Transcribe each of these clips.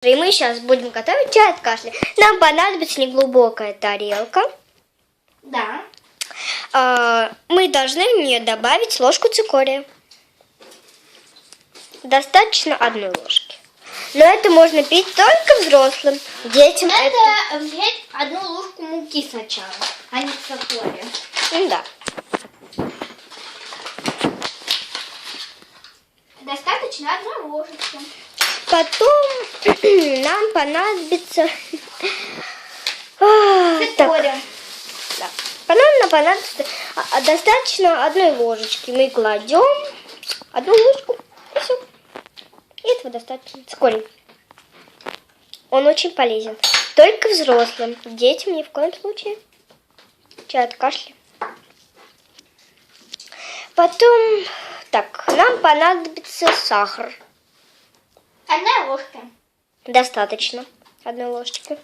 И мы сейчас будем готовить чай от кашля. Нам понадобится неглубокая тарелка. Да. Мы должны в нее добавить ложку цикория. Достаточно 1 ложки. Но это можно пить только взрослым. Детям Надо взять 1 ложку муки сначала, а не цикория. Да. Достаточно 1 ложечки. Потом нам понадобится... Цикория. Да. Нам понадобится достаточно 1 ложечки. Мы кладем 1 ложку и все. И этого достаточно. Цикорий. Он очень полезен. Только взрослым. Детям ни в коем случае. Чай от кашля. Потом, так, нам понадобится сахар. 1 ложка. Достаточно 1 ложечки.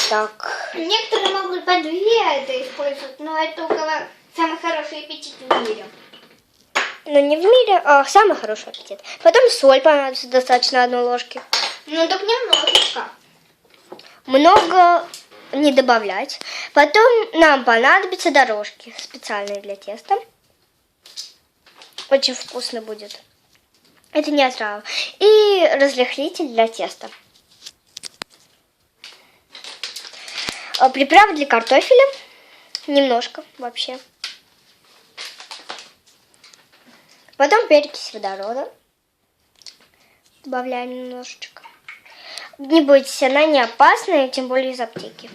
Так. Некоторые могут по 2 это использовать, но это у кого самый хороший аппетит в мире. Но не в мире, а самый хороший аппетит. Потом соль понадобится достаточно 1 ложки. Ну так немножечко. Много не добавлять. Потом нам понадобятся дорожки специальные для теста. Очень вкусно будет. Это не отрава. И разрыхлитель для теста. Приправы для картофеля. Немножко вообще. Потом перекись водорода. Добавляем немножечко. Не бойтесь, она не опасная, тем более из аптеки.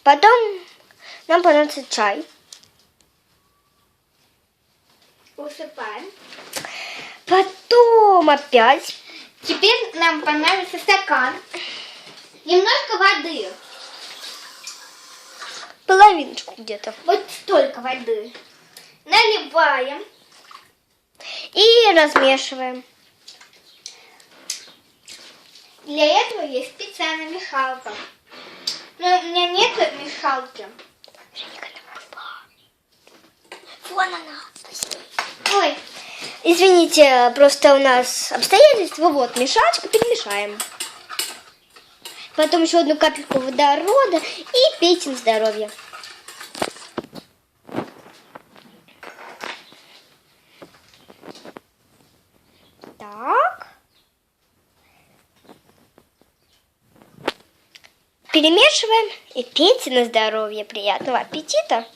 Потом нам понадобится чай. Усыпаем. Потом опять. Теперь нам понадобится стакан. Немножко воды. Половиночку где-то. Вот столько воды. Наливаем. И размешиваем. Для этого есть специальная мешалка. Но у меня нет мешалки. Вон она. Ой, Извините, просто у нас обстоятельства. Вот, мешалочку перемешаем. Потом еще 1 капельку водорода и пейте на здоровье. Так. Перемешиваем и пейте на здоровье. Приятного аппетита.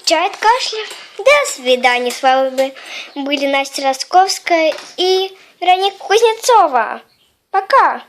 Чай от кашля. До свидания. С вами были Настя Ростковская и Вероника Кузнецова. Пока.